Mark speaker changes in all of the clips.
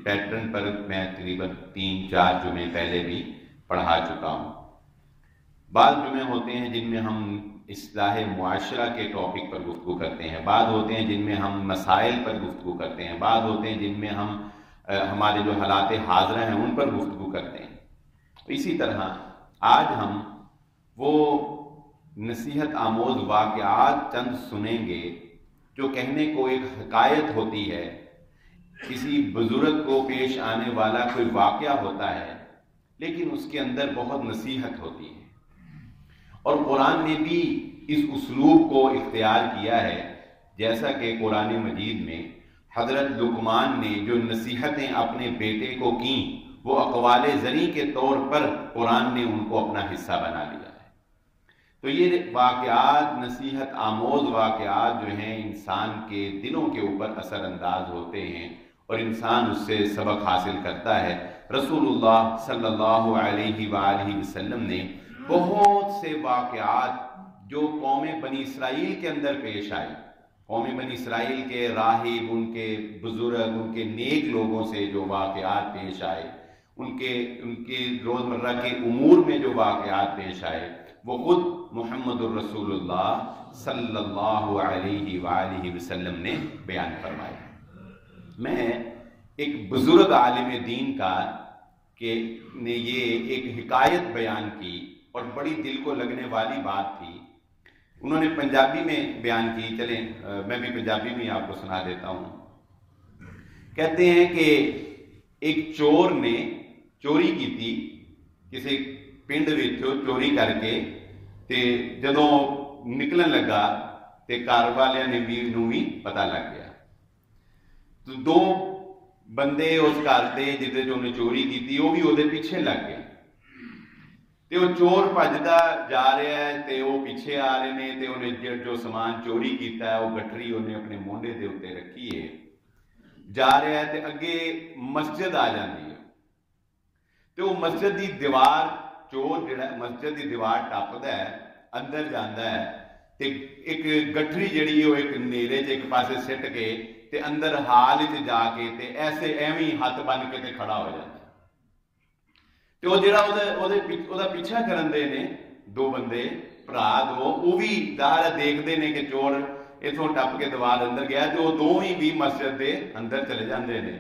Speaker 1: Pattern پر میں تقریباً 3-4 جمعے پہلے بھی پڑھا چکا ہوں۔ بعض جمعے ہوتے ہیں جن میں ہم اصلاح معاشرہ کے ٹاپک پر گفتگو کرتے ہیں، بعض ہوتے ہیں جن میں ہم مسائل پر گفتگو کرتے ہیں، بعض ہوتے ہیں جن میں ہم ہمارے جو حالات حاضرہ ہیں ان پر گفتگو کرتے ہیں۔ اسی طرح آج ہم وہ نصیحت آموز واقعات چند سنیں گے جو کہنے کو ایک حکایت ہوتی ہے، کسی بزرگ کو پیش آنے والا کوئی واقعہ ہوتا ہے، لیکن اس کے اندر بہت نصیحت ہوتی ہے۔ اور قرآن نے بھی اس اسلوب کو اختیار کیا ہے، جیسا کہ قرآن مجید میں حضرت لقمان نے جو نصیحتیں اپنے بیٹے کو کیں وہ اقوال زریں کے طور پر قرآن نے ان کو اپنا حصہ بنا لیا ہے۔ تو یہ واقعات، نصیحت آموز واقعات جو ہیں انسان کے دلوں کے اوپر اثر انداز ہوتے ہیں اور انسان اس سے سبق حاصل کرتا ہے۔ رسول اللہ صلی اللہ علیہ وآلہ وسلم نے بہت سے واقعات جو قوم بنی اسرائیل کے اندر پیش آئی، قوم بنی اسرائیل کے راہب، ان کے بزرگ، ان کے نیک لوگوں سے جو واقعات پیش آئے، ان کے روزمرہ کے امور میں جو واقعات پیش آئے، وہ خود محمد الرسول اللہ صلی اللہ علیہ وآلہ وسلم نے بیان فرمائے۔ میں ایک بزرگ عالم دین کا کہ نے یہ ایک حکایت بیان کی اور بڑی دل کو لگنے والی بات تھی، انہوں نے پنجابی میں بیان کی، چلیں میں بھی پنجابی میں آپ کو سنا دیتا ہوں۔ کہتے ہیں کہ ایک چور نے چوری کی تھی کسی پنڈ وچوں چوری کر کے، تے جدوں نکلن لگا تے گھر والیاں نے بھی پتہ لگ گیا۔ تو 2 بندے اس گھر دے جدے جو انہیں چوری کی تھی وہ بھی وہ دے پیچھے لگ گئے، تے وہ چور بھجدا جا رہا ہے تے وہ پیچھے آ رہے نے، تے انہیں جو سامان چوری کیتا ہے وہ گٹری انہیں اپنے مونڈے دے اوتے رکھی ہے، جا رہا ہے تے اگے مسجد آ جاندی ہے، تے وہ مسجد دی دیوار، چور جڑا مسجد دی دیوار ٹپدا ہے، اندر جاندا ہے، تے ایک گٹری جڑی ہے وہ ایک نیرے چ ایک پاسے سٹ کے تے اندر حال وچ جا کے تے ایسے ایویں ہاتھ بن کے تے کھڑا ہو جاتا ہے۔ تے وہ جڑا ਉਹਦਾ پیچھا کرن دے نے 2 بندے بھرا وہ بھی ظاہر دیکھتے ہیں کہ چور اتوں ٹپ کے دیوار اندر گیا، تے وہ 2 ہی مسجد دے اندر چلے جاندے نے۔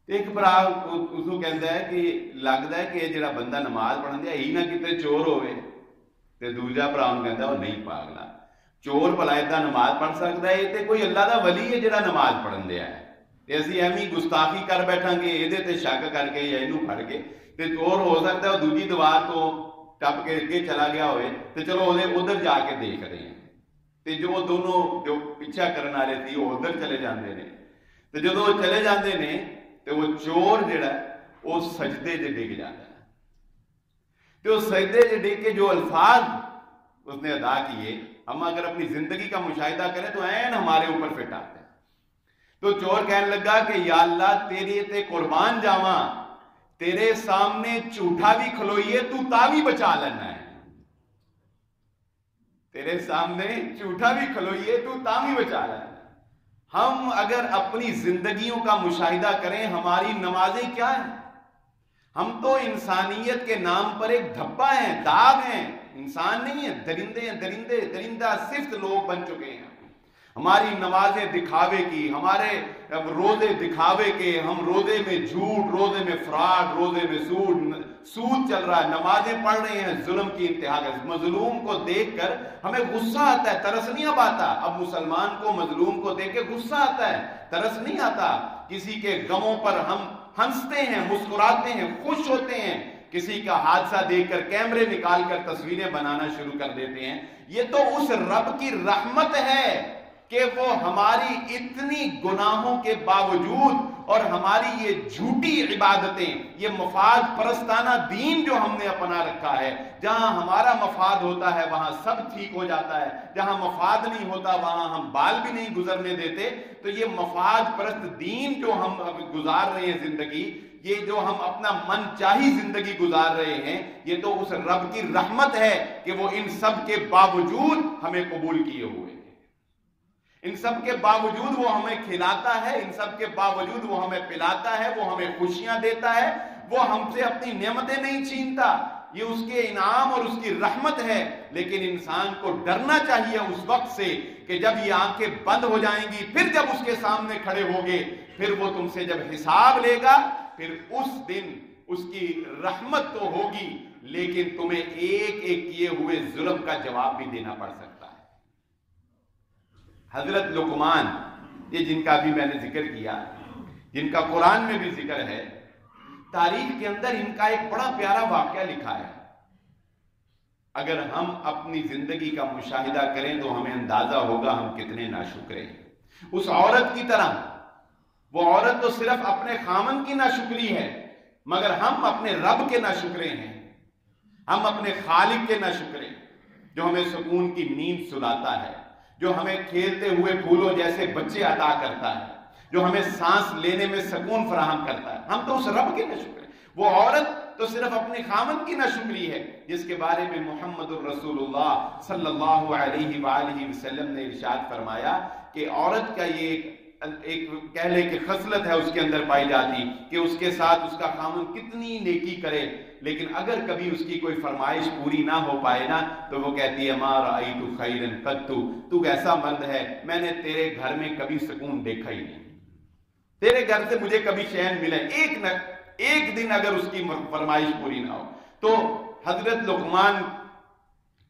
Speaker 1: ایک بھرا اس کو کہندا ہے کہ لگدا ہے کہ یہ جڑا بندہ نماز پڑھن دیا ہی نہ کتے چور ہوئے، تے دوجا بھرا نوں کہندا وہ نہیں پاگلا، چور بھلا اتنا نماز پڑھ سکتا ہے، یہ تے کوئی اللہ دا ولی ہے جڑا نماز پڑھن دیا ہے، تے اسی ایویں گستاخی کر بیٹھاں گے یہ تے شک کر کے یا اینوں پھڑ کے، تے چور ہو سکتا ہے وہ دوجی دیوار تو ٹپ کے اگے چلا گیا ہوئے، تے چلو ادھر جا کے دیکھ رہے ہیں، تے جو دونوں جو پیچھا کرنے والے تھی وہ ادھر چلے جاندے نے، تے جدوں وہ چلے جاندے نے تے وہ چور جڑا وہ سجدے دے ڈگ جاتا ہے، تے وہ سجدے دے ڈگ کے جو الفاظ اس نے ادا کیے، ہم اگر اپنی زندگی کا مشاہدہ کریں تو عین ہمارے اوپر فٹ آتے ہیں۔ تو چور کہنے لگا کہ یا اللہ تیرے تے قربان جاواں، تیرے سامنے جھوٹا بھی کھلوئیے تو تا بھی بچا لینا ہے، تیرے سامنے جھوٹا بھی کھلوئیے تو تا بھی بچا لینا ہے۔ ہم اگر اپنی زندگیوں کا مشاہدہ کریں، ہماری نمازیں کیا ہیں؟ ہم تو انسانیت کے نام پر ایک دھبا ہیں، داغ ہیں، انسان نہیں ہیں، درندے ہیں، درندہ صفت لوگ بن چکے ہیں۔ ہماری نمازیں دکھاوے کی، ہمارے روزے دکھاوے کے، ہم روزے میں جھوٹ، روزے میں فراڈ، روزے میں سود چل رہا ہے، نمازیں پڑھ رہے ہیں ظلم کی انتہا کا۔ مظلوم کو دیکھ کر ہمیں غصہ آتا ہے، ترس نہیں اب آتا۔ اب مسلمان کو مظلوم کو دیکھ کے غصہ آتا ہے، ترس نہیں آتا۔ کسی کے غموں پر ہم ہنستے ہیں، مسکراتے ہیں، خوش ہوتے ہیں، کسی کا حادثہ دیکھ کر کیمرے نکال کر تصویریں بنانا شروع کر دیتے ہیں۔ یہ تو اس رب کی رحمت ہے کہ وہ ہماری اتنی گناہوں کے باوجود اور ہماری یہ جھوٹی عبادتیں، یہ مفاد پرستانہ دین جو ہم نے اپنا رکھا ہے، جہاں ہمارا مفاد ہوتا ہے وہاں سب ٹھیک ہو جاتا ہے، جہاں مفاد نہیں ہوتا وہاں ہم بال بھی نہیں گزرنے دیتے۔ تو یہ مفاد پرست دین جو ہم گزار رہے ہیں زندگی، یہ جو ہم اپنا من چاہی زندگی گزار رہے ہیں، یہ تو اس رب کی رحمت ہے کہ وہ ان سب کے باوجود ہمیں قبول کیے ہوئے، ان سب کے باوجود وہ ہمیں کھلاتا ہے، ان سب کے باوجود وہ ہمیں پلاتا ہے، وہ ہمیں خوشیاں دیتا ہے، وہ ہم سے اپنی نعمتیں نہیں چھینتا، یہ اس کے انعام اور اس کی رحمت ہے۔ لیکن انسان کو ڈرنا چاہیے اس وقت سے کہ جب یہ آنکھیں بند ہو جائیں گی، پھر جب اس کے سامنے کھڑے ہوگے، پھر وہ تم سے جب حساب لے گا، پھر اس دن اس کی رحمت تو ہوگی لیکن تمہیں ایک ایک کیے ہوئے ظلم کا جواب بھی دینا پڑ سکتا ہے۔ حضرت لقمان، یہ جن کا بھی میں نے ذکر کیا، جن کا قرآن میں بھی ذکر ہے، تاریخ کے اندر ان کا ایک بڑا پیارا واقعہ لکھا ہے۔ اگر ہم اپنی زندگی کا مشاہدہ کریں تو ہمیں اندازہ ہوگا ہم کتنے ناشکرے ہیں۔ اس عورت کی طرح، وہ عورت تو صرف اپنے خامن کی ناشکری ہے، مگر ہم اپنے رب کے ناشکرے ہیں، ہم اپنے خالق کے ناشکرے ہیں، جو ہمیں سکون کی نیند سلاتا ہے، جو ہمیں کھیلتے ہوئے پھولوں جیسے بچے عطا کرتا ہے، جو ہمیں سانس لینے میں سکون فراہم کرتا ہے، ہم تو اس رب کے ناشکرے ہیں۔ وہ عورت تو صرف اپنے خامن کی ناشکری ہے، جس کے بارے میں محمد الرسول اللہ صلی اللہ علیہ وآلہ وسلم نے ارشاد فرمایا کہ عورت کا یہ ایک کہہ لے کہ خصلت ہے اس کے اندر پائی جاتی کہ اس کے ساتھ اس کا خامن کتنی نیکی کرے، لیکن اگر کبھی اس کی کوئی فرمائش پوری نہ ہو پائے نا تو وہ کہتی ہے ما رأیت خیرا قط، تو ایسا مرد ہے میں نے تیرے گھر میں کبھی سکون دیکھا ہی نہیں، تیرے گھر سے مجھے کبھی چین ملے ایک دن اگر اس کی فرمائش پوری نہ ہو۔ تو حضرت لقمان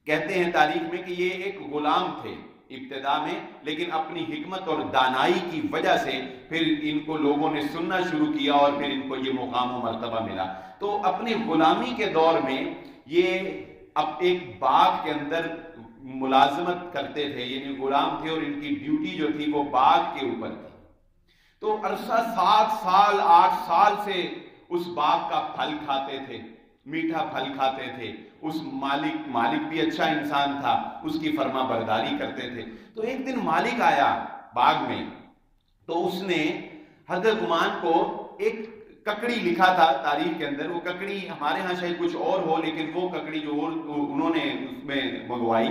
Speaker 1: کہتے ہیں تاریخ میں کہ یہ ایک غلام تھے ابتدا میں، لیکن اپنی حکمت اور دانائی کی وجہ سے پھر ان کو لوگوں نے سننا شروع کیا اور پھر ان کو یہ مقام و مرتبہ ملا۔ تو اپنی غلامی کے دور میں یہ اب ایک باغ کے اندر ملازمت کرتے تھے، یعنی غلام تھے اور ان کی ڈیوٹی جو تھی وہ باغ کے اوپر تھی۔ تو عرصہ 7 سال 8 سال سے اس باغ کا پھل کھاتے تھے، میٹھا پھل کھاتے تھے، اس مالک بھی اچھا انسان تھا، اس کی فرما برداری کرتے تھے۔ تو ایک دن مالک آیا باغ میں، تو اس نے حضرت لقمان کو ایک ککڑی لکھا تھا تاریخ کے اندر، وہ ککڑی ہمارے ہاں شاید کچھ اور ہو، لیکن وہ ککڑی جو انہوں نے اس میں منگوائی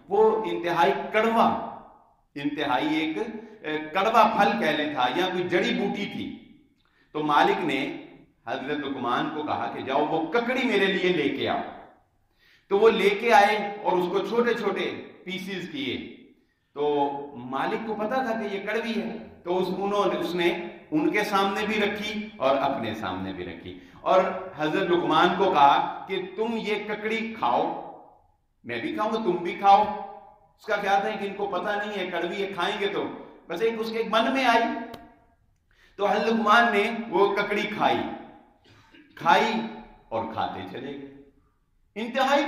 Speaker 1: وہ انتہائی کڑوا، انتہائی ایک کڑوا پھل کہہ لیں تھا یا کوئی جڑی بوٹی تھی۔ تو مالک نے حضرت لقمان کو کہا کہ جاؤ وہ ککڑی میرے لیے لے کے آؤ۔ تو وہ لے کے آئے اور اس کو چھوٹے چھوٹے پیسز کیے۔ تو مالک کو پتا تھا کہ یہ کڑوی ہے، تو اس نے ان کے سامنے بھی رکھی اور اپنے سامنے بھی رکھی، اور حضرت لقمان کو کہا کہ تم یہ ککڑی کھاؤ، میں بھی کھاؤں گا تم بھی کھاؤ۔ اس کا خیال تھا کہ ان کو پتا نہیں ہے کڑوی ہے، کھائیں گے تو بس اس کے من میں آئی۔ تو حضرت لقمان نے وہ ککڑی کھائی اور کھاتے چلے گئے۔ انتہائی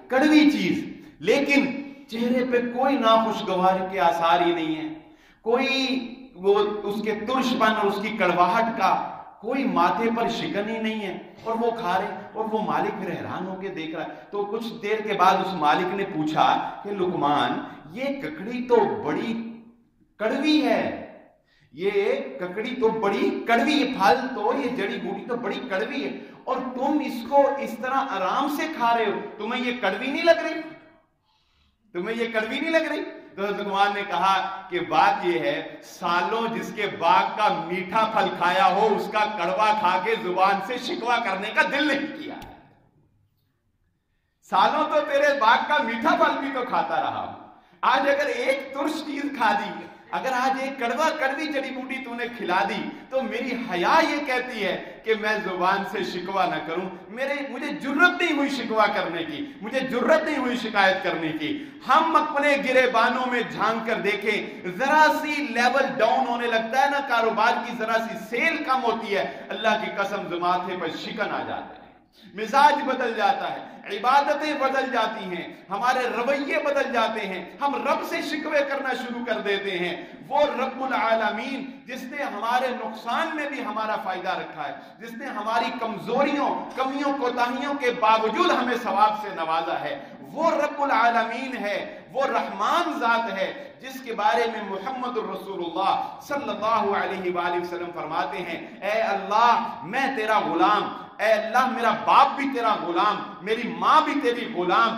Speaker 1: کڑوی چیز، لیکن چہرے پہ کوئی ناخوشگواری کے آثار ہی نہیں ہے، کوئی وہ اس کے ترش پن اور اس کی کڑواہٹ کا کوئی ماتھے پر شکن ہی نہیں ہے، اور وہ کھا رہے، اور وہ مالک پھر حیران ہو کے دیکھ رہا ہے۔ تو کچھ دیر کے بعد اس مالک نے پوچھا کہ لقمان یہ ککڑی تو بڑی کڑوی ہے، یہ ککڑی تو بڑی کڑوی، یہ پھل تو یہ جڑی بوٹی تو بڑی کڑوی ہے، اور تم اس کو اس طرح آرام سے کھا رہے ہو، تمہیں یہ کڑوی نہیں لگ رہی؟ تمہیں یہ کڑوی نہیں لگ رہی؟ تو لقمان نے کہا کہ بات یہ ہے سالوں جس کے باغ کا میٹھا پھل کھایا ہو اس کا کڑوا کھا کے زبان سے شکوہ کرنے کا دل نہیں کیا ہے۔ سالوں تو تیرے باغ کا میٹھا پھل بھی تو کھاتا رہا ہوں، آج اگر ایک ترش چیز کھا دی، اگر آج ایک کڑوی جڑی بوٹی تو نے کھلا دی، تو میری حیا یہ کہتی ہے کہ میں زبان سے شکوہ نہ کروں، مجھے جرت نہیں ہوئی شکوہ کرنے کی، مجھے جرت نہیں ہوئی شکایت کرنے کی۔ ہم اپنے گریبانوں میں جھانک کر دیکھیں، ذرا سی لیول ڈاؤن ہونے لگتا ہے نا، کاروبار کی ذرا سی سیل کم ہوتی ہے، اللہ کی قسم ماتھے پر شکن آ جاتے ہیں، مزاج بدل جاتا ہے، عبادتیں بدل جاتی ہیں، ہمارے رویے بدل جاتے ہیں، ہم رب سے شکوے کرنا شروع کر دیتے ہیں۔ وہ رب العالمین جس نے ہمارے نقصان میں بھی ہمارا فائدہ رکھا ہے، جس نے ہماری کمزوریوں، کمیوں، کوتاہیوں کے باوجود ہمیں ثواب سے نوازا ہے، وہ رب العالمین ہے، وہ رحمان ذات ہے، جس کے بارے میں محمد الرسول اللہ صلی اللہ علیہ وآلہ وسلم فرماتے ہیں اے اللہ میں تیرا غلام، اے اللہ میرا باپ بھی تیرا غلام، میری ماں بھی تیری غلام،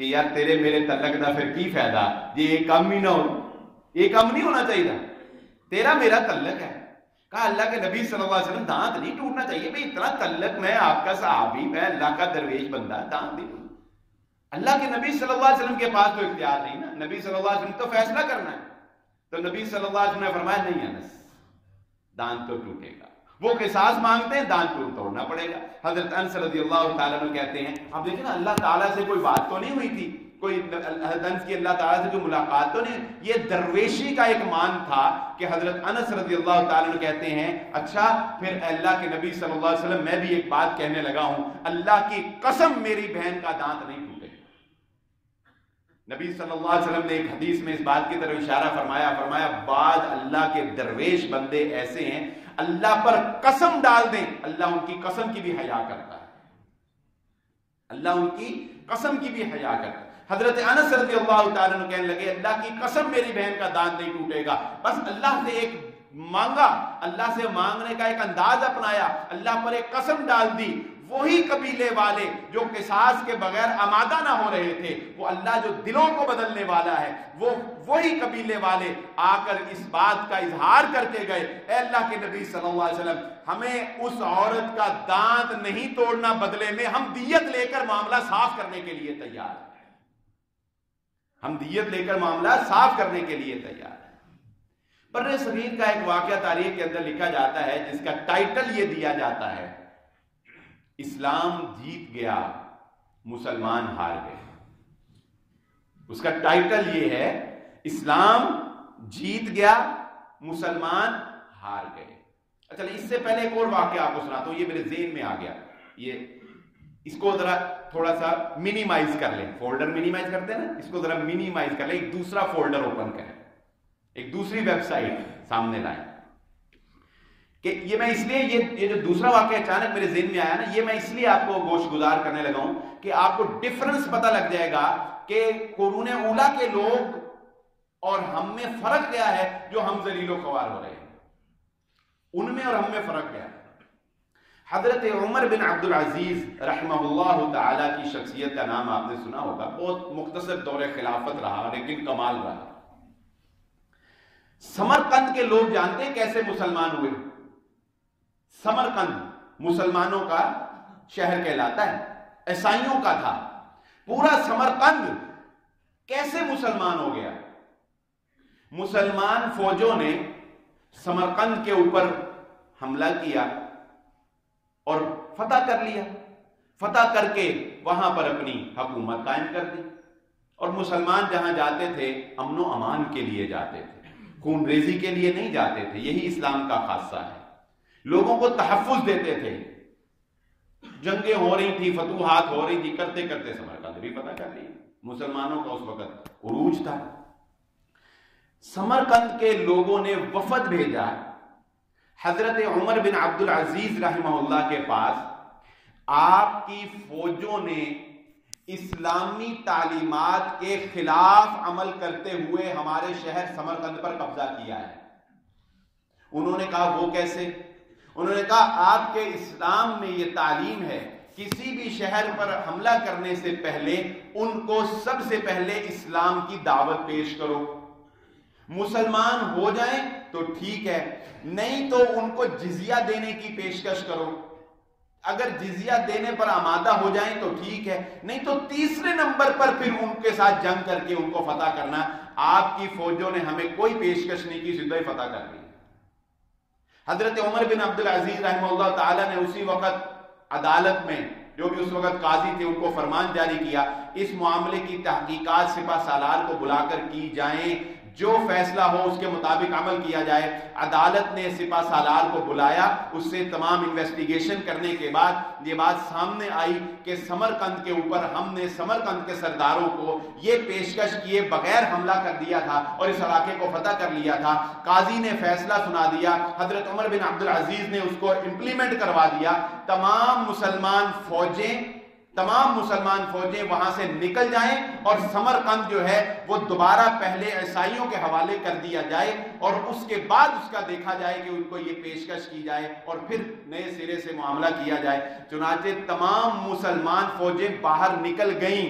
Speaker 1: کہ یار تیرے میرے تعلق دا پھر کی فائدہ، یہ کم ہی نہ ہو، یہ کم نہیں ہونا چاہیے، تیرا میرا تعلق ہے۔ کہا اللہ کے نبی صلی اللہ علیہ وسلم دانت نہیں ٹوٹنا چاہیے، بھئی اتنا تعلق، میں آپ کا صحابی، میں اللہ کا درویش بندہ، دانت نہیں ٹوٹنا۔ اللہ کے نبی صلی اللہ علیہ وسلم کے پاس تو اختیار نہیں نا، نبی صلی اللہ علیہ وسلم تو فیصلہ کرنا ہے، تو نبی صلی اللہ علیہ وسلم نے فرمایا نہیں انس دانت تو ٹوٹے گا، وہ قصاص مانگتے ہیں، دانت توڑنا پڑے گا۔ حضرت انس رضی اللہ تعالیٰ عنہ کہتے ہیں، اب دیکھیں نا اللہ تعالیٰ سے کوئی بات تو نہیں ہوئی تھی، کوئی حضرت انس کی اللہ تعالیٰ سے کوئی ملاقات تو نہیں، یہ درویشی کا ایک مان تھا کہ حضرت انس رضی اللہ تعالیٰ عنہ کہتے ہیں اچھا پھر اللہ کے نبی صلی اللہ علیہ وسلم میں بھی ایک بات کہنے لگا ہوں، اللہ کی قسم میری بہن کا دانت نہیں ٹوٹے۔ نبی صلی اللہ علیہ وسلم نے ایک حدیث میں اس بات کی طرف اشارہ فرمایا بعض اللہ کے درویش بندے ایسے ہیں اللہ پر قسم ڈال دیں اللہ ان کی قسم کی بھی حیا کرتا ہے، اللہ ان کی قسم کی بھی حیا کرتا ہے۔ حضرت انس رضی اللہ تعالیٰ عنہ کہنے لگے اللہ کی قسم میری بہن کا دانت نہیں ٹوٹے گا، بس اللہ سے ایک مانگا، اللہ سے مانگنے کا ایک انداز اپنایا، اللہ پر ایک قسم ڈال دی، وہی قبیلے والے جو قصاص کے بغیر آمادہ نہ ہو رہے تھے، وہ اللہ جو دلوں کو بدلنے والا ہے، وہی قبیلے والے آ کر اس بات کا اظہار کر کے گئے، اے اللہ کے نبی صلی اللہ علیہ وسلم ہمیں اس عورت کا دانت نہیں توڑنا، بدلے میں ہم دیت لے کر معاملہ صاف کرنے کے لیے تیار ہیں، ہم دیت لے کر معاملہ صاف کرنے کے لیے تیار ہیں۔ برِ صغیر کا ایک واقعہ تاریخ کے اندر لکھا جاتا ہے جس کا ٹائٹل یہ دیا جاتا ہے اسلام جیت گیا مسلمان ہار گئے۔ اس کا ٹائٹل یہ ہے اسلام جیت گیا مسلمان ہار گئے۔ اچھا اس سے پہلے ایک اور واقعہ آپ کو سناتا ہوں، یہ میرے ذہن میں آ گیا، یہ اس کو ذرا تھوڑا سا منیمائز کر لیں، فولڈر منیمائز کرتے ہیں نا، اس کو ذرا منیمائز کر لیں، ایک دوسرا فولڈر اوپن کریں، ایک دوسری ویب سائٹ سامنے لائیں کہ یہ میں اس لیے یہ جو دوسرا واقعہ اچانک میرے ذہن میں آیا نا، یہ میں اس لیے آپ کو گوش گزار کرنے لگا ہوں کہ آپ کو ڈفرنس پتہ لگ جائے گا کہ قرون اولیٰ کے لوگ اور ہم میں فرق کیا ہے جو ہم ذلیل و خوار ہو رہے ہیں، ان میں اور ہم میں فرق کیا ہے۔ حضرت عمر بن عبد العزیز رحمہ اللہ تعالی کی شخصیت کا نام آپ نے سنا ہوگا، بہت مختصر دور خلافت رہا لیکن کمال رہا۔ سمرقند کے لوگ جانتے ہیں کیسے مسلمان ہوئے؟ سمرقند مسلمانوں کا شہر کہلاتا ہے، عیسائیوں کا تھا، پورا سمرقند کیسے مسلمان ہو گیا؟ مسلمان فوجوں نے سمرقند کے اوپر حملہ کیا اور فتح کر لیا، فتح کر کے وہاں پر اپنی حکومت قائم کر دی، اور مسلمان جہاں جاتے تھے امن و امان کے لیے جاتے تھے، خون ریزی کے لیے نہیں جاتے تھے، یہی اسلام کا خاصہ ہے، لوگوں کو تحفظ دیتے تھے۔ جنگیں ہو رہی تھی، فتوحات ہو رہی تھی، کرتے کرتے سمرقند بھی فتح کر لی، مسلمانوں کا اس وقت عروج تھا۔ سمرقند کے لوگوں نے وفد بھیجا حضرت عمر بن عبد العزیز رحمہ اللہ کے پاس، آپ کی فوجوں نے اسلامی تعلیمات کے خلاف عمل کرتے ہوئے ہمارے شہر سمرقند پر قبضہ کیا ہے۔ انہوں نے کہا وہ کیسے؟ انہوں نے کہا آپ کے اسلام میں یہ تعلیم ہے کسی بھی شہر پر حملہ کرنے سے پہلے ان کو سب سے پہلے اسلام کی دعوت پیش کرو، مسلمان ہو جائیں تو ٹھیک ہے، نہیں تو ان کو جزیہ دینے کی پیشکش کرو، اگر جزیہ دینے پر آمادہ ہو جائیں تو ٹھیک ہے، نہیں تو تیسرے نمبر پر پھر ان کے ساتھ جنگ کر کے ان کو فتح کرنا۔ آپ کی فوجوں نے ہمیں کوئی پیشکش نہیں کی، سیدھا ہی فتح کر دی۔ حضرت عمر بن عبد العزیز رحمہ اللہ تعالی نے اسی وقت عدالت میں جو بھی اس وقت قاضی تھے ان کو فرمان جاری کیا، اس معاملے کی تحقیقات سپہ سالار کو بلا کر کی جائیں، جو فیصلہ ہو اس کے مطابق عمل کیا جائے۔ عدالت نے سپہ سالار کو بلایا، اس سے تمام انویسٹیگیشن کرنے کے بعد یہ بات سامنے آئی کہ سمرقند کے اوپر ہم نے سمرقند کے سرداروں کو یہ پیشکش کیے بغیر حملہ کر دیا تھا اور اس علاقے کو فتح کر لیا تھا۔ قاضی نے فیصلہ سنا دیا، حضرت عمر بن عبد العزیز نے اس کو امپلیمنٹ کروا دیا، تمام مسلمان فوجیں وہاں سے نکل جائیں اور سمرقند جو ہے وہ دوبارہ پہلے عیسائیوں کے حوالے کر دیا جائے، اور اس کے بعد اس کا دیکھا جائے کہ ان کو یہ پیشکش کی جائے اور پھر نئے سرے سے معاملہ کیا جائے۔ چنانچہ تمام مسلمان فوجیں باہر نکل گئیں،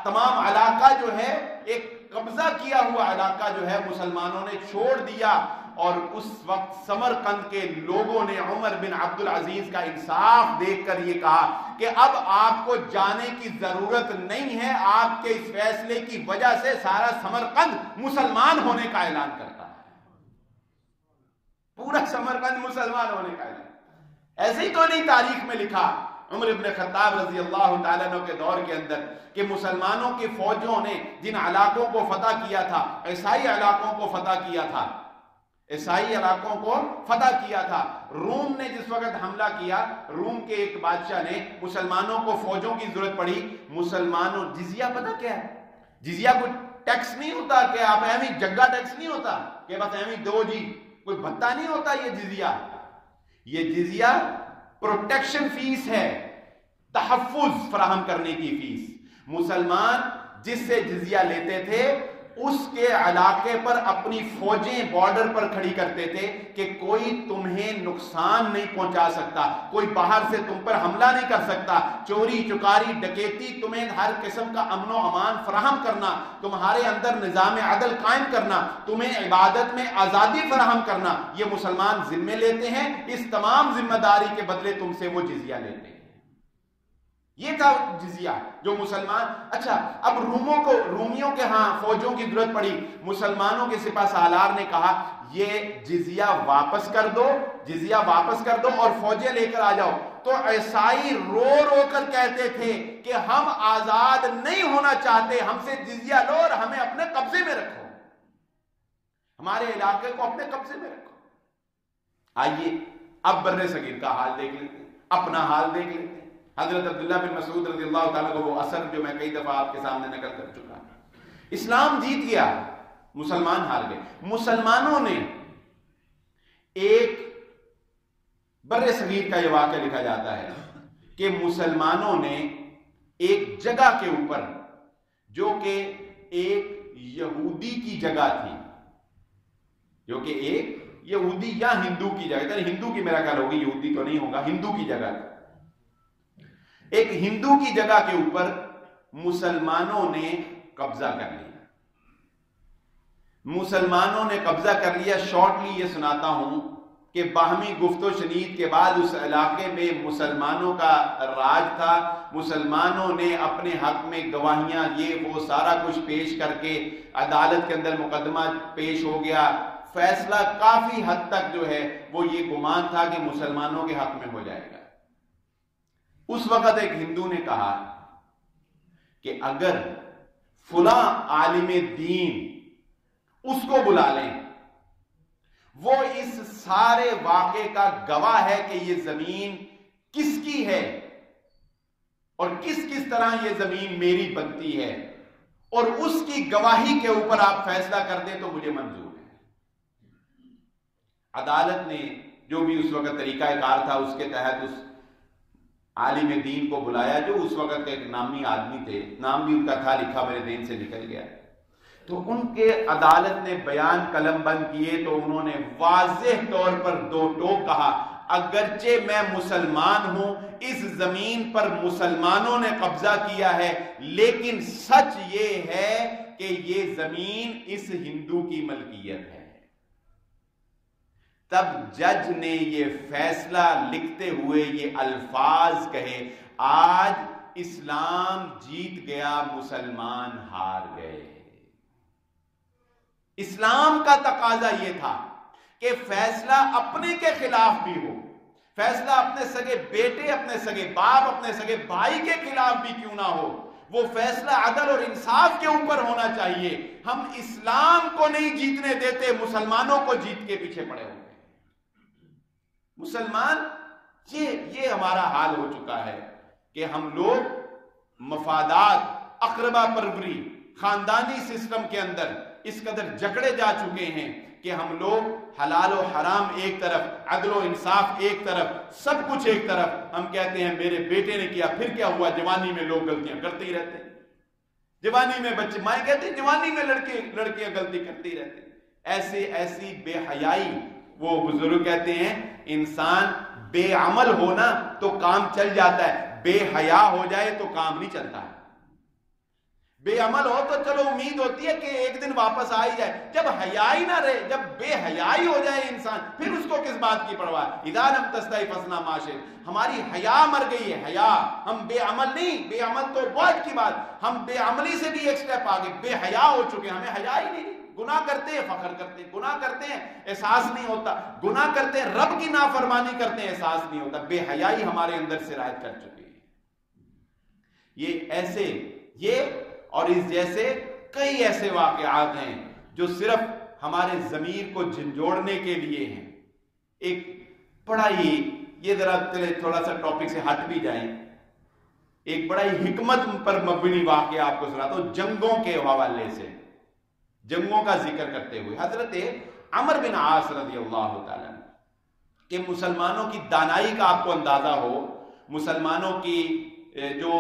Speaker 1: تمام علاقہ جو ہے ایک قبضہ کیا ہوا علاقہ جو ہے مسلمانوں نے چھوڑ دیا، اور اس وقت سمرقند کے لوگوں نے عمر بن عبد العزیز کا انصاف دیکھ کر یہ کہا کہ اب آپ کو جانے کی ضرورت نہیں ہے، آپ کے اس فیصلے کی وجہ سے سارا سمرقند مسلمان ہونے کا اعلان کرتا ہے، پورا سمرقند مسلمان ہونے کا اعلان۔ ایسے ہی تو نہیں تاریخ میں لکھا عمر ابن خطاب رضی اللہ تعالیٰ عنہ کے دور کے اندر کہ مسلمانوں کی فوجوں نے جن علاقوں کو فتح کیا تھا، عیسائی علاقوں کو فتح کیا تھا، عیسائی علاقوں کو فتح کیا تھا۔ روم نے جس وقت حملہ کیا، روم کے ایک بادشاہ نے، مسلمانوں کو فوجوں کی ضرورت پڑی، مسلمانوں جزیہ پتہ کیا ہے؟ جزیہ کوئی ٹیکس نہیں ہوتا کہ آپ اہمی جگہ ٹیکس نہیں ہوتا کہ بس اہمی دو جی، کوئی بھتہ نہیں ہوتا یہ جزیہ۔ یہ جزیہ پروٹیکشن فیس ہے، تحفظ فراہم کرنے کی فیس۔ مسلمان جس سے جزیہ لیتے تھے اس کے علاقے پر اپنی فوجیں بارڈر پر کھڑی کرتے تھے کہ کوئی تمہیں نقصان نہیں پہنچا سکتا، کوئی باہر سے تم پر حملہ نہیں کر سکتا، چوری چکاری ڈکیتی، تمہیں ہر قسم کا امن و امان فراہم کرنا، تمہارے اندر نظام عدل قائم کرنا، تمہیں عبادت میں آزادی فراہم کرنا، یہ مسلمان ذمے لیتے ہیں۔ اس تمام ذمہ داری کے بدلے تم سے وہ جزیہ لیتے ہیں۔ یہ تھا جزیہ جو مسلمان۔ اچھا، اب رومیوں کے ہاں فوجوں کی ضرورت پڑی، مسلمانوں کے سپہ سالار نے کہا یہ جزیہ واپس کر دو، جزیہ واپس کر دو اور فوجیں لے کر آ جاؤ۔ تو عیسائی رو رو کر کہتے تھے کہ ہم آزاد نہیں ہونا چاہتے، ہم سے جزیہ لو اور ہمیں اپنے قبضے میں رکھو، ہمارے علاقے کو اپنے قبضے میں رکھو۔ آئیے اب بر صغیر کا حال دیکھ لیتے ہیں، اپنا حال دیکھ لیتے ہیں۔ حضرت عبداللہ بن مسعود رضی اللہ تعالیٰ کو وہ اثر جو میں کئی دفعہ آپ کے سامنے نقل کر چکا ہوں۔ اسلام جیت گیا، مسلمان ہار گئے۔ مسلمانوں نے ایک بر صغیر کا یہ واقعہ لکھا جاتا ہے کہ مسلمانوں نے ایک جگہ کے اوپر جو کہ ایک یہودی کی جگہ تھی، جو کہ ایک یہودی یا ہندو کی جگہ تھی، ہندو کی میرا خیال ہوگی، یہودی تو نہیں ہوگا، ہندو کی جگہ تھی، ایک ہندو کی جگہ کے اوپر مسلمانوں نے قبضہ کر لیا۔ مسلمانوں نے قبضہ کر لیا۔ شارٹلی یہ سناتا ہوں کہ باہمی گفت و شنید کے بعد اس علاقے میں مسلمانوں کا راج تھا، مسلمانوں نے اپنے حق میں گواہیاں یہ وہ سارا کچھ پیش کر کے عدالت کے اندر مقدمہ پیش ہو گیا۔ فیصلہ کافی حد تک جو ہے وہ یہ گمان تھا کہ مسلمانوں کے حق میں ہو جائے گا۔ اس وقت ایک ہندو نے کہا کہ اگر فلاں عالم دین اس کو بلا لیں، وہ اس سارے واقعے کا گواہ ہے کہ یہ زمین کس کی ہے اور کس کس طرح یہ زمین میری بنتی ہے، اور اس کی گواہی کے اوپر آپ فیصلہ کر دیں تو مجھے منظور ہے۔ عدالت نے جو بھی اس وقت طریقہ کار تھا اس کے تحت اس عالم دین کو بلایا، جو اس وقت ایک نامی آدمی تھے، نام بھی ان کا تھا لکھا، میرے ذہن سے نکل گیا۔ تو ان کے عدالت نے بیان قلم بند کیے تو انہوں نے واضح طور پر دو ٹوک کہا، اگرچہ میں مسلمان ہوں، اس زمین پر مسلمانوں نے قبضہ کیا ہے، لیکن سچ یہ ہے کہ یہ زمین اس ہندو کی ملکیت ہے۔ تب جج نے یہ فیصلہ لکھتے ہوئے یہ الفاظ کہے، آج اسلام جیت گیا، مسلمان ہار گئے۔ اسلام کا تقاضا یہ تھا کہ فیصلہ اپنے کے خلاف بھی ہو، فیصلہ اپنے سگے بیٹے، اپنے سگے باپ، اپنے سگے بھائی کے خلاف بھی کیوں نہ ہو، وہ فیصلہ عدل اور انصاف کے اوپر ہونا چاہیے۔ ہم اسلام کو نہیں جیتنے دیتے، مسلمانوں کو جیت کے پیچھے پڑے ہوئے۔ مسلمان یہ ہمارا حال ہو چکا ہے کہ ہم لوگ مفادات، اقربا پروری، خاندانی سسٹم کے اندر اس قدر جکڑے جا چکے ہیں کہ ہم لوگ حلال و حرام ایک طرف، عدل و انصاف ایک طرف، سب کچھ ایک طرف، ہم کہتے ہیں میرے بیٹے نے کیا، پھر کیا ہوا، جوانی میں لوگ غلطیاں کرتے ہی رہتے ہیں، جوانی میں بچے، مائیں کہتے ہیں جوانی میں لڑکیاں غلطی کرتے ہی رہتے ہیں۔ ایسی بے حیائی، وہ بزرگ کہتے ہیں انسان بے عمل ہونا تو کام چل جاتا ہے، بے حیا ہو جائے تو کام نہیں چلتا ہے۔ بے عمل ہو تو چلو امید ہوتی ہے کہ ایک دن واپس آ ہی جائے، جب حیا ہی نہ رہے، جب بے حیائی ہو جائے انسان، پھر اس کو کس بات کی پرواہ؟ اذا لم تستحی فاصنع ما شئت، ہماری حیا مر گئی ہے، حیا، ہم بے عمل نہیں، بے عمل تو بعد کی بات، ہم بے عملی سے بھی ایک سٹیپ آگے، بے حیا ہو چکے، ہمیں حیا ہی نہیں، گناہ کرتے ہیں فخر کرتے ہیں، گناہ کرتے ہیں احساس نہیں ہوتا، گناہ کرتے ہیں رب کی نافرمانی کرتے ہیں احساس نہیں ہوتا، بے حیائی ہمارے اندر سرایت کر چکی ہے۔ یہ ایسے، یہ اور اس جیسے کئی ایسے واقعات ہیں جو صرف ہمارے ضمیر کو جھنجھوڑنے کے لیے ہیں۔ ایک بڑا ہی، یہ ذرا تھوڑا سا ٹاپک سے ہٹ بھی جائیں، ایک بڑا ہی حکمت پر مبنی واقعہ آپ کو سناتا ہوں جنگوں کے حوالے سے، جنگوں کا ذکر کرتے ہوئے۔ حضرت عمر بن عاص رضی اللہ تعالیٰ کہ مسلمانوں کی دانائی کا آپ کو اندازہ ہو، مسلمانوں کی جو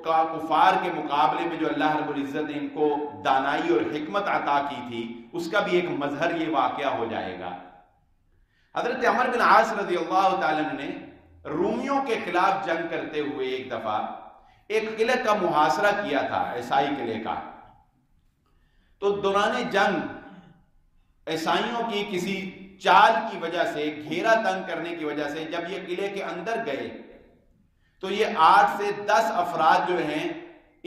Speaker 1: کفار کے مقابلے میں جو اللہ رب العزت نے ان کو دانائی اور حکمت عطا کی تھی، اس کا بھی ایک مظہر یہ واقعہ ہو جائے گا۔ حضرت عمر بن عاص رضی اللہ تعالیٰ نے رومیوں کے خلاف جنگ کرتے ہوئے ایک دفعہ ایک قلعے کا محاصرہ کیا تھا، عیسائی قلعے کا۔ تو دوران جنگ عیسائیوں کی کسی چال کی وجہ سے، گھیرا تنگ کرنے کی وجہ سے جب یہ قلعے کے اندر گئے تو یہ 8 سے 10 افراد جو ہیں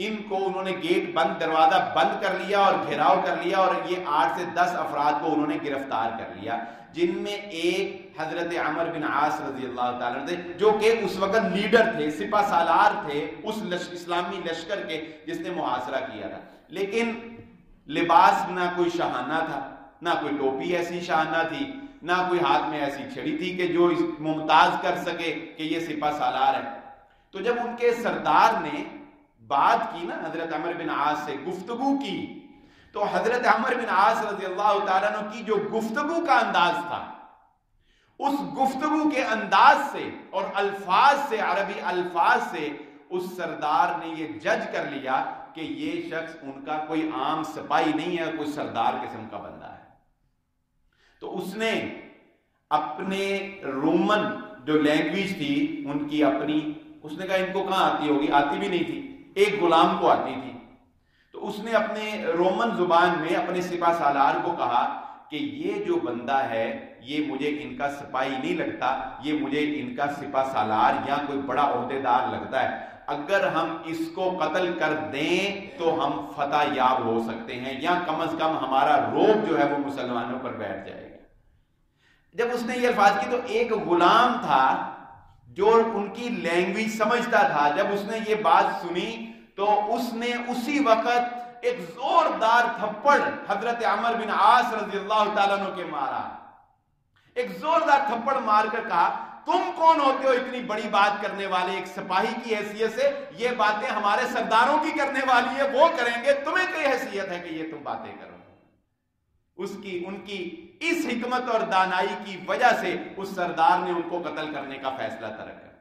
Speaker 1: ان کو انہوں نے گیٹ بند، دروازہ بند کر لیا اور گھیراؤ کر لیا، اور یہ 8 سے 10 افراد کو انہوں نے گرفتار کر لیا، جن میں ایک حضرت عمر بن عاص رضی اللہ تعالیٰ تھے، جو کہ اس وقت لیڈر تھے، سپہ سالار تھے اس اسلامی لشکر کے جس نے محاصرہ کیا تھا۔ لیکن لباس نہ کوئی شاہانہ تھا، نہ کوئی ٹوپی ایسی شاہانہ تھی، نہ کوئی ہاتھ میں ایسی چھڑی تھی کہ جو ممتاز کر سکے کہ یہ سپہ سالار ہے۔ تو جب ان کے سردار نے بات کی نا، حضرت عمر بن عاص سے گفتگو کی، تو حضرت عمر بن عاص رضی اللہ تعالیٰ عنہ کی جو گفتگو کا انداز تھا، اس گفتگو کے انداز سے اور الفاظ سے، عربی الفاظ سے، اس سردار نے یہ جج کر لیا کہ یہ شخص ان کا کوئی عام سپاہی نہیں ہے، کوئی سردار قسم کا بندہ ہے۔ تو اس نے اپنے رومن جو لینگویج تھی ان کی اپنی، اس نے کہا ان کو کہاں آتی ہوگی، آتی بھی نہیں تھی، ایک غلام کو آتی تھی، تو اس نے اپنے رومن زبان میں اپنے سپہ سالار کو کہا کہ یہ جو بندہ ہے یہ مجھے ان کا سپاہی نہیں لگتا، یہ مجھے ان کا سپہ سالار یا کوئی بڑا عہدیدار لگتا ہے، اگر ہم اس کو قتل کر دیں تو ہم فتح یاب ہو سکتے ہیں، یا کم از کم ہمارا روب جو ہے وہ مسلمانوں پر بیٹھ جائے گا۔ جب اس نے یہ الفاظ کی تو ایک غلام تھا جو ان کی لینگویج سمجھتا تھا، جب اس نے یہ بات سنی تو اس نے اسی وقت ایک زوردار تھپڑ حضرت عمر بن عاص رضی اللہ تعالیٰ عنہ کے مارا، ایک زوردار تھپڑ مار کر کہا تم کون ہوتے ہو اتنی بڑی بات کرنے والے، ایک سپاہی کی حیثیت سے یہ باتیں ہمارے سرداروں کی کرنے والی ہے، وہ کریں گے، تمہیں کوئی حیثیت ہے کہ یہ تم باتیں کرو؟ ان کی اس حکمت اور دانائی کی وجہ سے اس سردار نے ان کو قتل کرنے کا فیصلہ طرح کر دیا،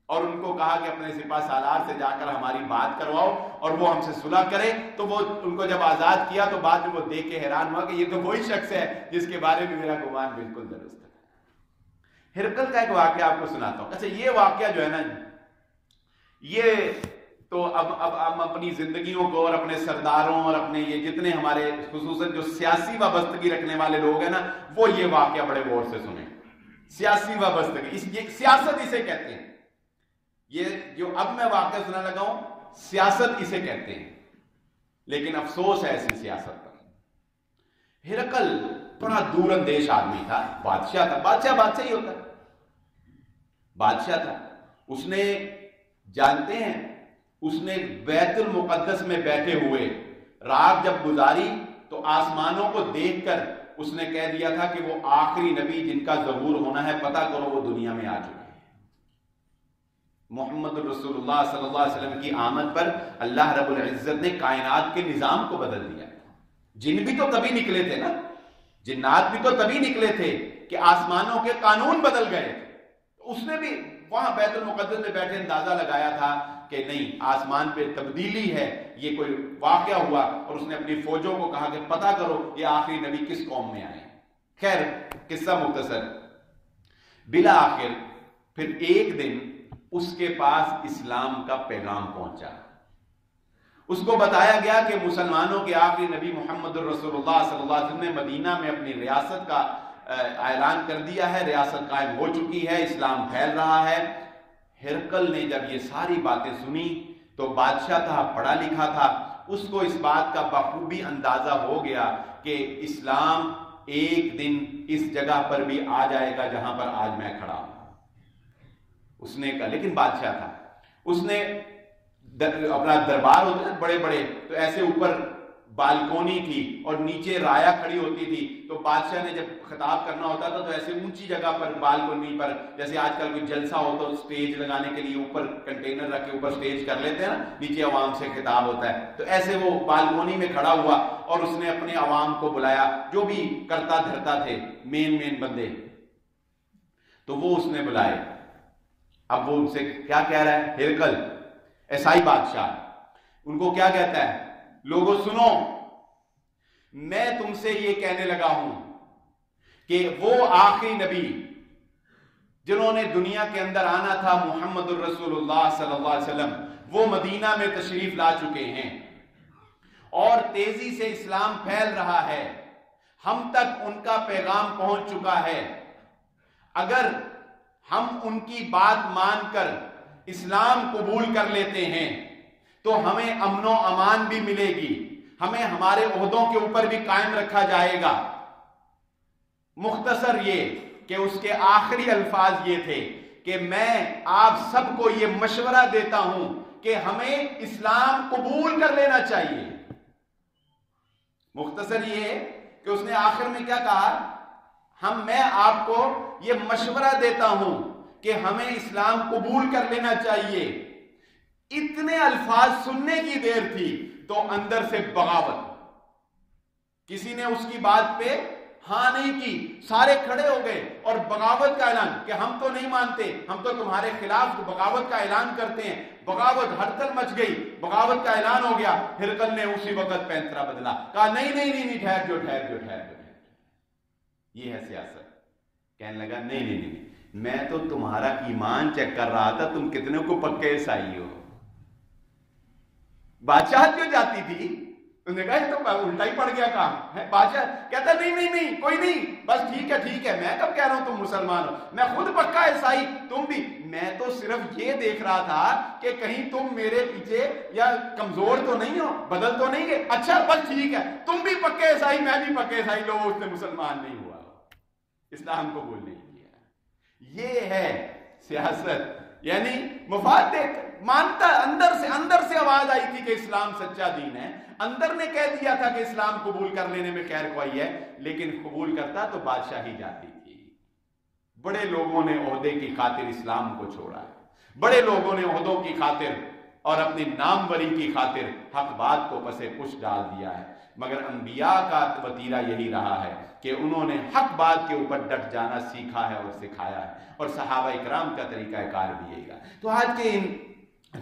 Speaker 1: اور ان کو کہا کہ اپنے سپہ سالار سے جا کر ہماری بات کرواؤ اور وہ ہم سے صلح کرے۔ تو وہ ان کو جب آزاد کیا تو بعد میں وہ دیکھ کے حیران ہوا کہ یہ تو وہی شخص ہے جس کے بارے میں میرا گمان بالکل درست ہے۔ ہرقل کا ایک واقعہ آپ کو سناتا ہوں۔ اچھا، یہ واقعہ جو ہے نا، یہ تو اب ہم اپنی زندگیوں کو اور اپنے سرداروں اور اپنے یہ جتنے ہمارے خصوصاً جو سیاسی وابستگی رکھنے والے لوگ ہیں نا، وہ یہ واقعہ بڑے غور سے سنیں۔ سیاسی وابستگی، یہ سیاست اسے کہتے ہیں، یہ جو اب میں واقعہ سنا لگا ہوں سیاست اسے کہتے ہیں، لیکن افسوس ہے ایسی سیاست پر۔ ہرقل بڑا دور اندیش آدمی تھا، بادشاہ تھا، بادشاہ ہی ہوتا ہے، بادشاہ تھا۔ اس نے، جانتے ہیں، اس نے بیت المقدس میں بیٹھے ہوئے رات جب گزاری تو آسمانوں کو دیکھ کر اس نے کہہ دیا تھا کہ وہ آخری نبی جن کا ظہور ہونا ہے، پتہ کرو وہ دنیا میں آ چکے ہیں۔ محمد رسول اللہ صلی اللہ علیہ وسلم کی آمد پر اللہ رب العزت نے کائنات کے نظام کو بدل دیا۔ جن بھی تو تبھی نکلے تھے نا، جنات بھی تو تبھی نکلے تھے کہ آسمانوں کے قانون بدل گئے۔ اس نے بھی وہاں بیت المقدس میں بیٹھے اندازہ لگایا تھا کہ نہیں، آسمان پہ تبدیلی ہے، یہ کوئی واقعہ ہوا، اور اس نے اپنی فوجوں کو کہا کہ پتہ کرو یہ آخری نبی کس قوم میں آئے۔ خیر، قصہ مختصر، بالآخر پھر ایک دن اس کے پاس اسلام کا پیغام پہنچا۔ اس کو بتایا گیا کہ مسلمانوں کے آخری نبی محمد الرسول اللہ صلی اللہ علیہ وسلم نے مدینہ میں اپنی ریاست کا اعلان کر دیا ہے، ریاست قائم ہو چکی ہے، اسلام پھیل رہا ہے۔ ہرقل نے جب یہ ساری باتیں سنی تو بادشاہ تھا، پڑھا لکھا تھا، اس کو اس بات کا بخوبی اندازہ ہو گیا کہ اسلام ایک دن اس جگہ پر بھی آ جائے گا جہاں پر آج میں کھڑا ہوں۔ اس نے کہا، لیکن بادشاہ تھا، اس نے اپنا دربار ہوتے ہیں بڑے بڑے، تو ایسے اوپر بالکونی تھی اور نیچے رایا کھڑی ہوتی تھی، تو بادشاہ نے جب خطاب کرنا ہوتا تھا تو ایسے اونچی جگہ پر بالکونی پر، جیسے آج کل کوئی جلسہ ہو تو سٹیج لگانے کے لیے اوپر کنٹینر رکھ کے اوپر سٹیج کر لیتے ہیں نا، نیچے عوام سے خطاب ہوتا ہے، تو ایسے وہ بالکونی میں کھڑا ہوا اور اس نے اپنے عوام کو بلایا، جو بھی کرتا دھرتا تھے، مین بندے، تو وہ اس نے بلائے۔ اب وہ ان سے کیا کہہ رہا ہے؟ ہرقل عیسائی بادشاہ ان کو کیا کہتا ہے؟ لوگوں سنو، میں تم سے یہ کہنے لگا ہوں کہ وہ آخری نبی جنہوں نے دنیا کے اندر آنا تھا، محمد الرسول اللہ صلی اللہ علیہ وسلم، وہ مدینہ میں تشریف لا چکے ہیں اور تیزی سے اسلام پھیل رہا ہے، ہم تک ان کا پیغام پہنچ چکا ہے۔ اگر ہم ان کی بات مان کر اسلام قبول کر لیتے ہیں تو ہمیں امن و امان بھی ملے گی، ہمیں ہمارے عہدوں کے اوپر بھی قائم رکھا جائے گا۔ مختصر یہ کہ اس کے آخری الفاظ یہ تھے کہ میں آپ سب کو یہ مشورہ دیتا ہوں کہ ہمیں اسلام قبول کر لینا چاہیے۔ مختصر یہ کہ اس نے آخر میں کیا کہا؟ میں آپ کو یہ مشورہ دیتا ہوں کہ ہمیں اسلام قبول کر لینا چاہیے۔ اتنے الفاظ سننے کی دیر تھی تو اندر سے بغاوت، کسی نے اس کی بات پہ ہاں نہیں کی، سارے کھڑے ہو گئے اور بغاوت کا اعلان کہ ہم تو نہیں مانتے، ہم تو تمہارے خلاف بغاوت کا اعلان کرتے ہیں۔ بغاوت ہڑتل مچ گئی، بغاوت کا اعلان ہو گیا۔ ہرقل نے اسی وقت پینترا بدلا، کہا نہیں، ٹھہر جو، یہ ہے سیاست۔ کہنے لگا نہیں، میں تو تمہارا ایمان چیک کر رہا تھا، تم کتنے کو پکے عیسائی ہو۔ بادشاہ کیوں جاتی تھی؟ اس نے کہا یہ تو الٹا ہی پڑ گیا کام ہے۔ بادشاہ کہتا نہیں کوئی نہیں، بس ٹھیک ہے، میں کب کہہ رہا ہوں تم مسلمان ہو، میں خود پکا عیسائی، تم بھی۔ میں تو صرف یہ دیکھ رہا تھا کہ کہیں تم میرے پیچھے یا کمزور تو نہیں ہو، بدل تو نہیں گئے۔ اچھا بس ٹھیک ہے، تم بھی پکے عیسائی، میں بھی پکے عیسائی، لو اس نے مسلمان نہیں ہوا، اسلام کو قبول نہیں کیا۔ یہ ہے سیاست، یعنی مفاد مانتا، اندر سے آواز آئی تھی کہ اسلام سچا دین ہے، اندر نے کہہ دیا تھا کہ اسلام قبول کر لینے میں خیر کوئی ہے، لیکن قبول کرتا تو بادشاہی جاتی تھی۔ بڑے لوگوں نے عہدے کی خاطر اسلام کو چھوڑا ہے، بڑے لوگوں نے عہدوں کی خاطر اور اپنی ناموری کی خاطر حق بات کو پسے پش ڈال دیا ہے، مگر انبیاء کا وتیرہ یہی رہا ہے کہ انہوں نے حق بات کے اوپر ڈٹ جانا سیکھا ہے اور سکھایا ہے، اور صحابہ اکرام کا طریقہ کار بھی یہی رہا۔ تو آج کے ان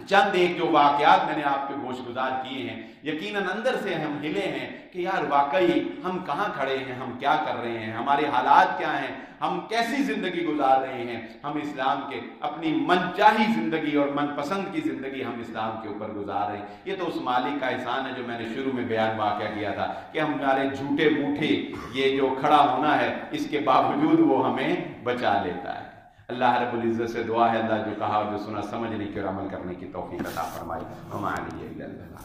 Speaker 1: چند ایک جو واقعات میں نے آپ کے گوش گزار کیے ہیں، یقیناً اندر سے ہم ہلے ہیں کہ یار واقعی ہم کہاں کھڑے ہیں، ہم کیا کر رہے ہیں، ہمارے حالات کیا ہیں، ہم کیسی زندگی گزار رہے ہیں۔ ہم اسلام کے اپنی من چاہی زندگی اور من پسند کی زندگی ہم اسلام کے اوپر گزار رہے ہیں۔ یہ تو اس مالک کا احسان ہے جو میں نے شروع میں بیان واقعہ کیا تھا کہ ہمارے جھوٹے موٹے یہ جو کھڑا ہونا ہے، اس کے باوجود وہ ہمیں بچا لیتا ہے۔ اللہ رب العزت سے دعا ہے اللہ جو کہا اور جو سنا سمجھنے کی اور عمل کرنے کی توفیق عطا فرمائے۔ وما علیہ الا البلاغ۔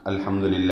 Speaker 1: الحمدللہ